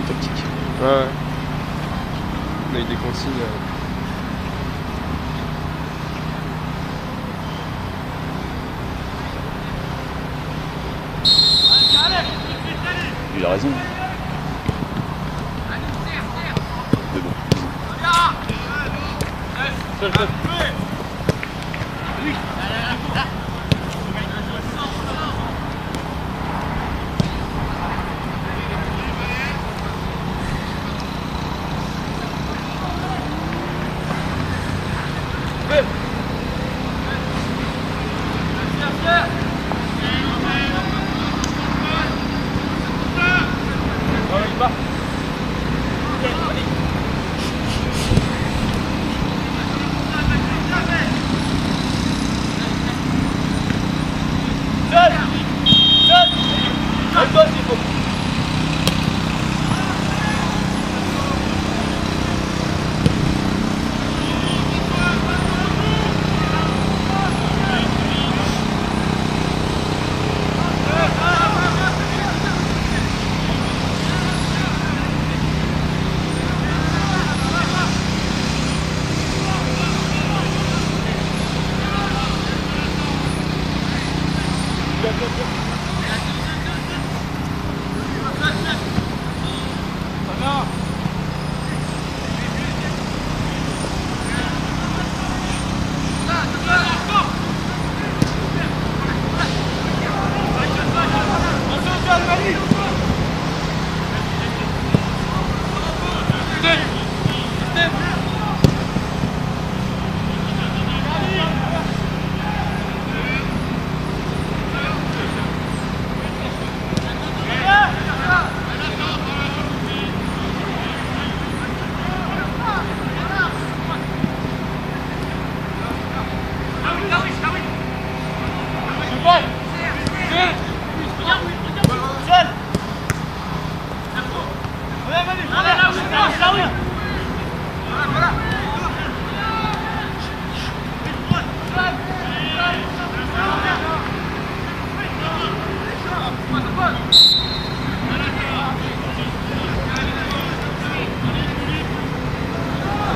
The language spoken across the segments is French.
tactique. Ouais. On a eu des consignes. Il a raison. Mais bon.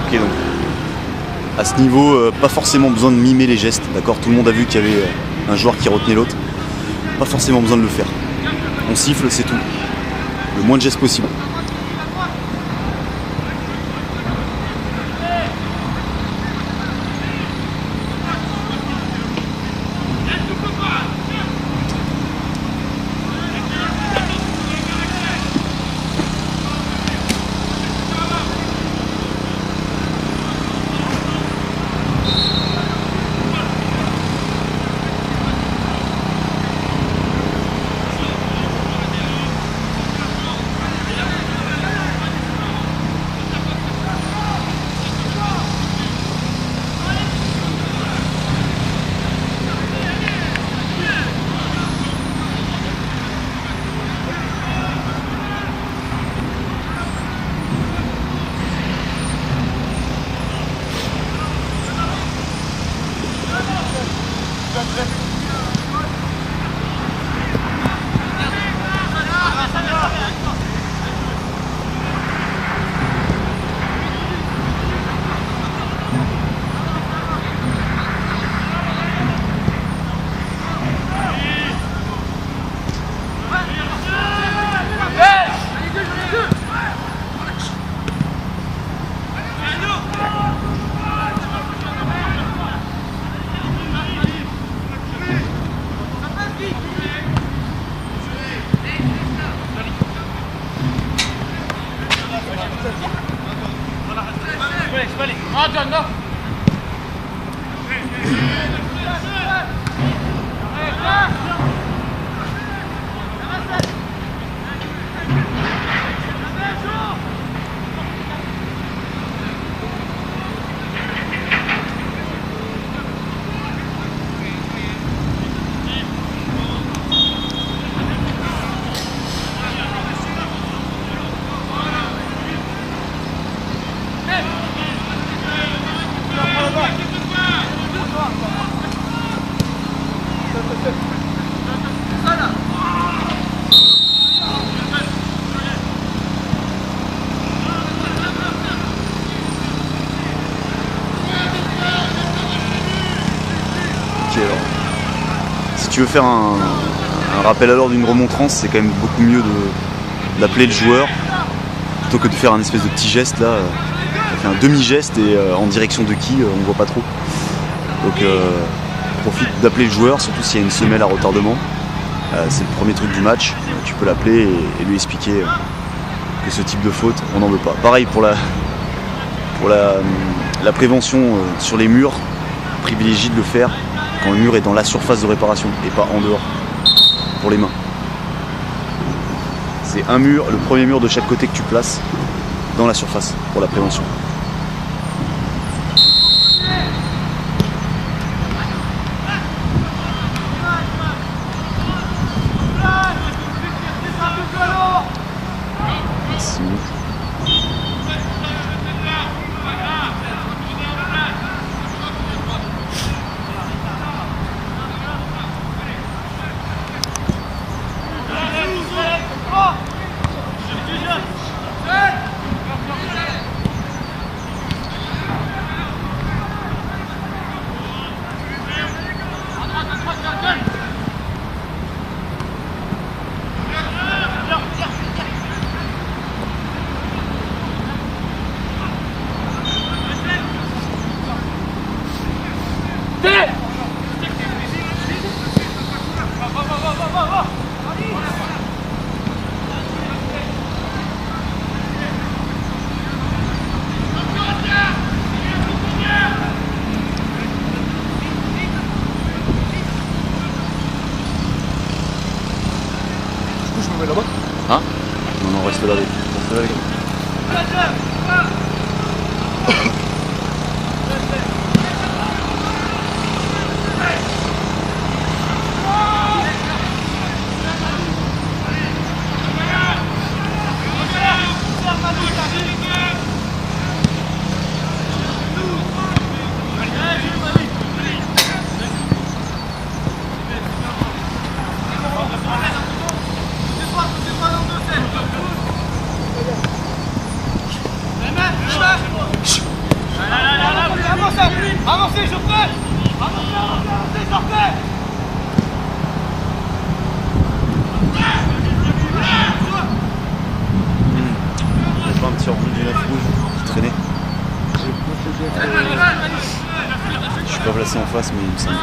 Ok, donc à ce niveau, pas forcément besoin de mimer les gestes, d'accord? Tout le monde a vu qu'il y avait un joueur qui retenait l'autre. Pas forcément besoin de le faire. On siffle, c'est tout. Le moins de gestes possible. tu veux faire un rappel à l'ordre d'une remontrance, c'est quand même beaucoup mieux d'appeler le joueur plutôt que de faire un espèce de petit geste là. Ça fait un demi-geste et en direction de qui, on voit pas trop. Donc profite d'appeler le joueur, surtout s'il y a une semelle à retardement. C'est le premier truc du match, tu peux l'appeler et lui expliquer que ce type de faute, on n'en veut pas. Pareil pour la prévention sur les murs, privilégie de le faire quand le mur est dans la surface de réparation et pas en dehors, pour les mains. C'est un mur, le premier mur de chaque côté que tu places dans la surface pour la prévention. Merci. Là-bas. Hein? Non, reste là. Reste là, les gars. Avancez, je fais. Avancez, sortez. Il y a pas un petit rebond du 9 rouge qui traînait. Je suis pas placé en face, mais il me semble.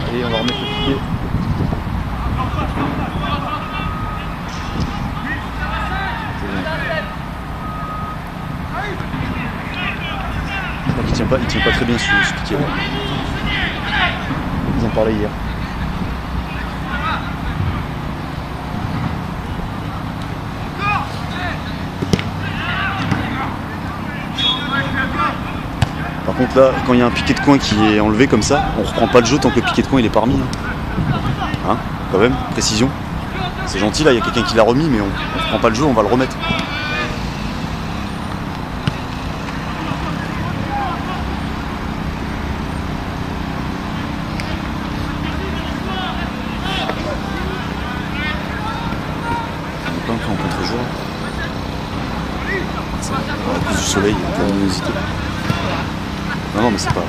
Allez, on va remettre le piqué. Je crois qu'il tient pas très bien ce piqué là. Ils en parlaient hier. Par contre là, quand il y a un piqué de coin qui est enlevé comme ça, on reprend pas le jeu tant que le piqué de coin il est pas remis. Hein, quand même, précision. C'est gentil là, il y a quelqu'un qui l'a remis, mais on reprend pas le jeu, on va le remettre. On est pas encore en contre-jour. À cause du soleil, il y a de la luminosité. Non, mais c'est pas.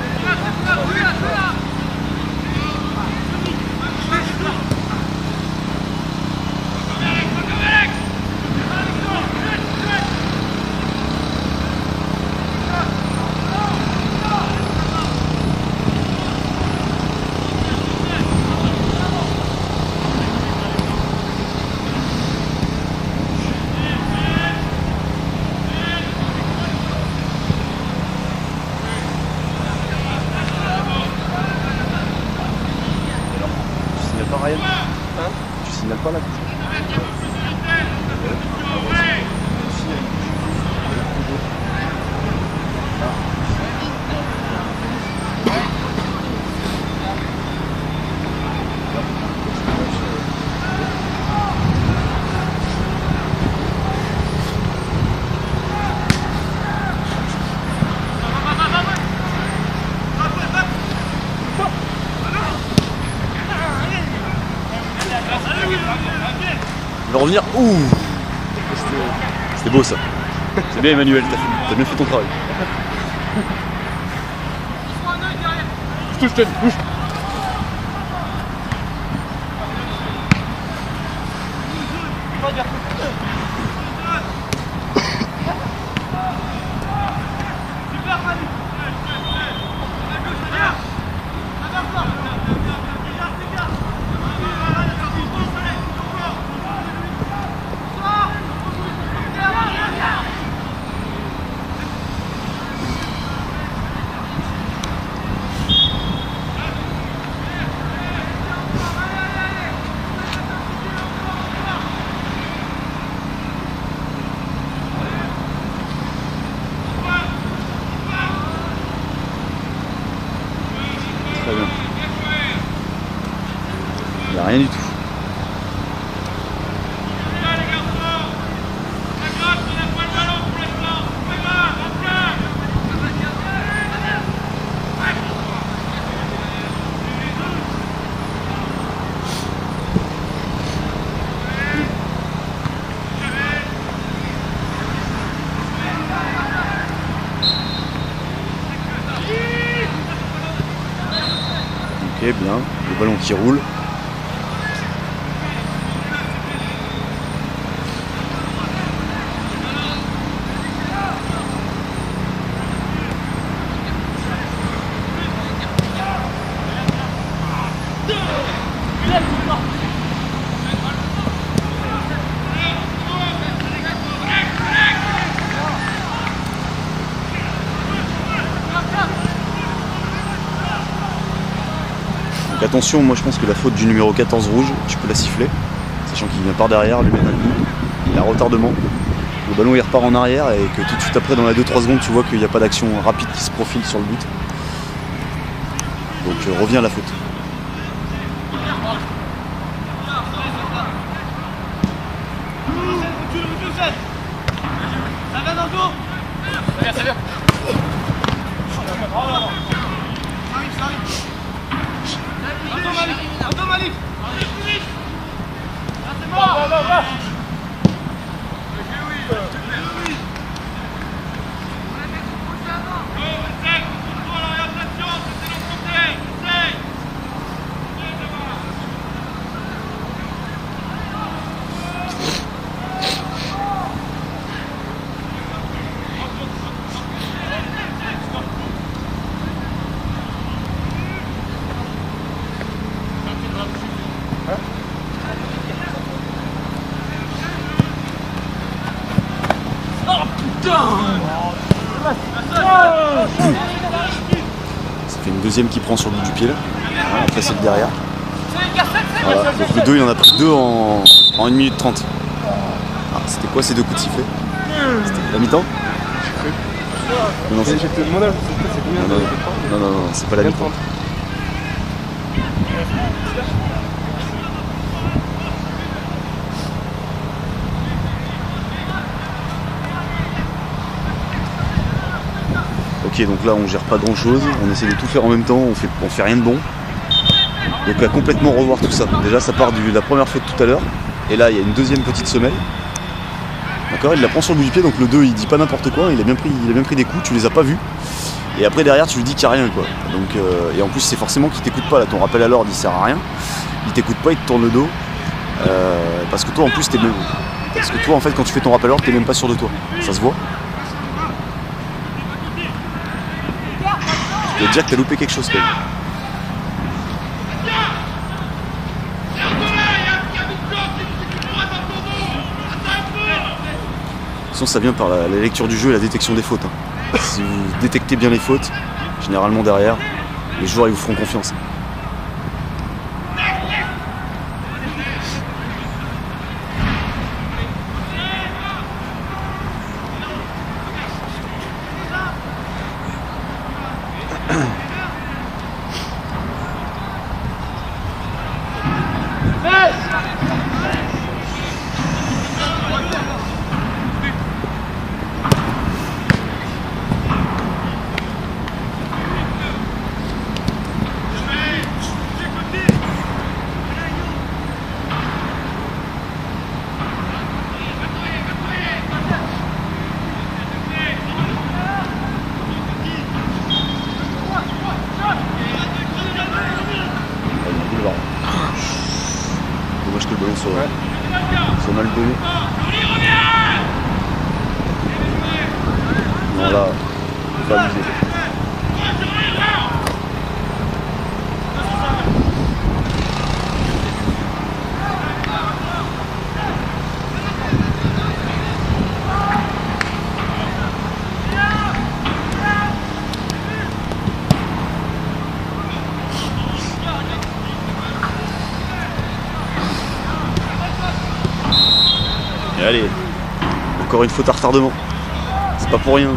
Ryan, hein? Tu signales pas là? revenir. Ouh. C'était beau ça. C'est bien Emmanuel, t'as bien fait ton travail. Je touche, bouge. Très bien. Il n'y a rien du tout. Ok, bien. Le ballon qui roule. Donc attention, moi je pense que la faute du numéro 14 rouge, tu peux la siffler, sachant qu'il vient par derrière, lui mettre un coup, il a retardement, le ballon il repart en arrière et que tout de suite après dans la 2-3 secondes tu vois qu'il n'y a pas d'action rapide qui se profile sur le but. Donc revient à la faute. Ça va dans le dos. Ça vient. Attends Malik. Là c'est mort. Va. Ça fait une deuxième qui prend sur le bout du pied là. Voilà, après c'est le derrière. Voilà. Donc le 2 il en a pris 2 en 1 minute 30. Ah, c'était quoi ces deux coups de sifflet? C'était la mi-temps? Non, c'est J'ai te demandé, c'est combien non, c'est pas la mi-temps. Ok, donc là on gère pas grand chose, on essaie de tout faire en même temps, on fait rien de bon. Donc à complètement revoir tout ça. Déjà ça part de la première faute tout à l'heure, et là il y a une deuxième petite semelle. D'accord, il la prend sur le bout du pied, donc le 2 il dit pas n'importe quoi, il a bien pris des coups, tu les as pas vus. Et après derrière tu lui dis qu'il n'y a rien quoi. Donc, et en plus c'est forcément qu'il t'écoute pas là, ton rappel à l'ordre il sert à rien. Il t'écoute pas, il te tourne le dos. Parce que toi en plus parce que toi en fait quand tu fais ton rappel à l'ordre t'es même pas sûr de toi. Ça se voit. Tu dois te dire que t'as loupé quelque chose quand même. De toute façon ça vient par la lecture du jeu et la détection des fautes. Hein. Si vous détectez bien les fautes, généralement derrière, les joueurs ils vous feront confiance. soit mal donné. Non là, pas abuser. Et allez, encore une faute à retardement. C'est pas pour rien.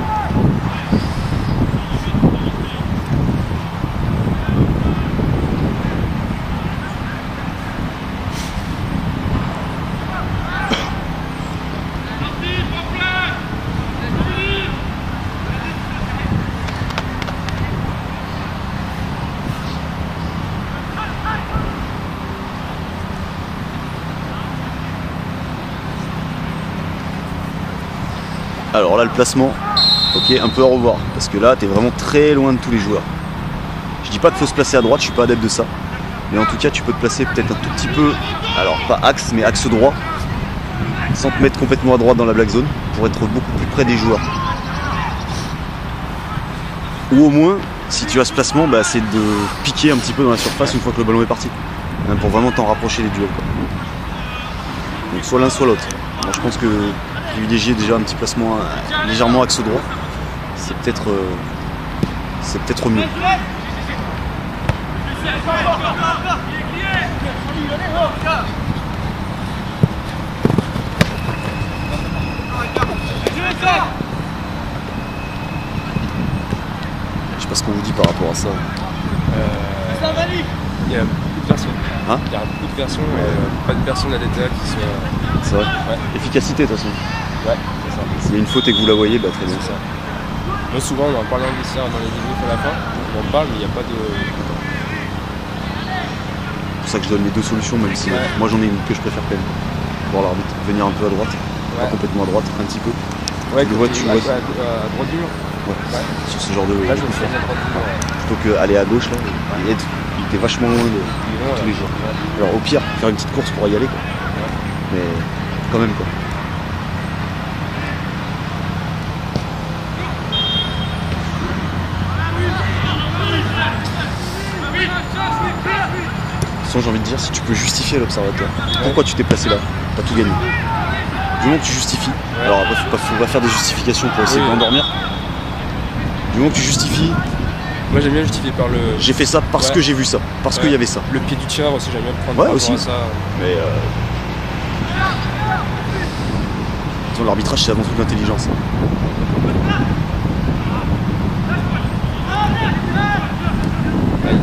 Alors là le placement, ok, un peu à revoir, parce que là t'es vraiment très loin de tous les joueurs. Je dis pas qu'il faut se placer à droite, je suis pas adepte de ça. Mais en tout cas tu peux te placer peut-être un tout petit peu, alors pas axe, mais axe droit, sans te mettre complètement à droite dans la black zone, pour être beaucoup plus près des joueurs. Ou au moins, si tu as ce placement, bah, c'est de piquer un petit peu dans la surface une fois que le ballon est parti. Hein, pour vraiment t'en rapprocher des duels, quoi. Donc soit l'un soit l'autre. Alors je pense que privilégier déjà un petit placement légèrement axe droit, c'est peut-être mieux. Je sais pas ce qu'on vous dit par rapport à ça. Il y a beaucoup de versions. Hein? Il y a beaucoup de versions et pas de personne à l'ETA qui soit. C'est vrai. Ouais. Efficacité de toute façon. Ouais, c'est ça. S'il y a une faute et que vous la voyez, bah très bien. C'est ça. Moi souvent on en parle en dessert dans les débriefs à la fin, on en parle mais il n'y a pas de. C'est pour ça que je donne les deux solutions, même si moi j'en ai une que je préfère quand même. Voir l'arbitre venir un peu à droite, pas complètement à droite, un petit peu. Ouais, tu le vois, à droite du mur. Ouais. Sur ce genre de. Là je me fais à droite du mur. Plutôt qu'aller à gauche là, il était vachement loin de tous les joueurs. Alors au pire, faire une petite course pour y aller quoi. Mais quand même quoi. J'ai envie de dire, si tu peux justifier à l'observateur pourquoi tu t'es placé là, t'as tout gagné. Du moment que tu justifies, alors après faut pas faire des justifications pour essayer d'endormir. Du moment que tu justifies. Moi j'aime bien justifier par le. J'ai fait ça parce que j'ai vu ça, parce qu'il y avait ça. Le pied du tireur aussi, j'aime bien prendre aussi. à ça. Mais l'arbitrage c'est avant tout l'intelligence. Aïe.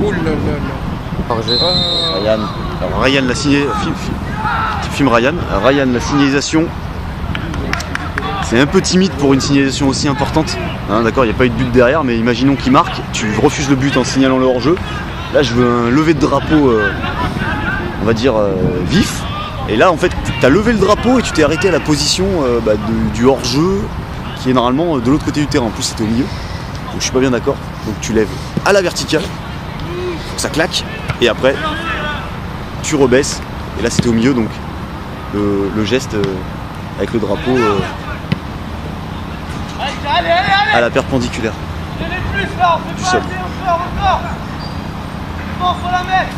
Oh là là là. Ryan. Alors Ryan l'a signé. Film Ryan. Ryan la signalisation. C'est un peu timide pour une signalisation aussi importante. Hein, d'accord, il n'y a pas eu de but derrière, mais imaginons qu'il marque. Tu refuses le but en signalant le hors-jeu. Là je veux un lever de drapeau, on va dire vif. Et là en fait tu as levé le drapeau et tu t'es arrêté à la position du hors-jeu qui est normalement de l'autre côté du terrain. En plus c'était au milieu. Donc je suis pas bien d'accord. Donc tu lèves à la verticale. Ça claque et après tu rebaisses et là c'était au milieu donc le geste avec le drapeau à la perpendiculaire du sol. Faut la mettre.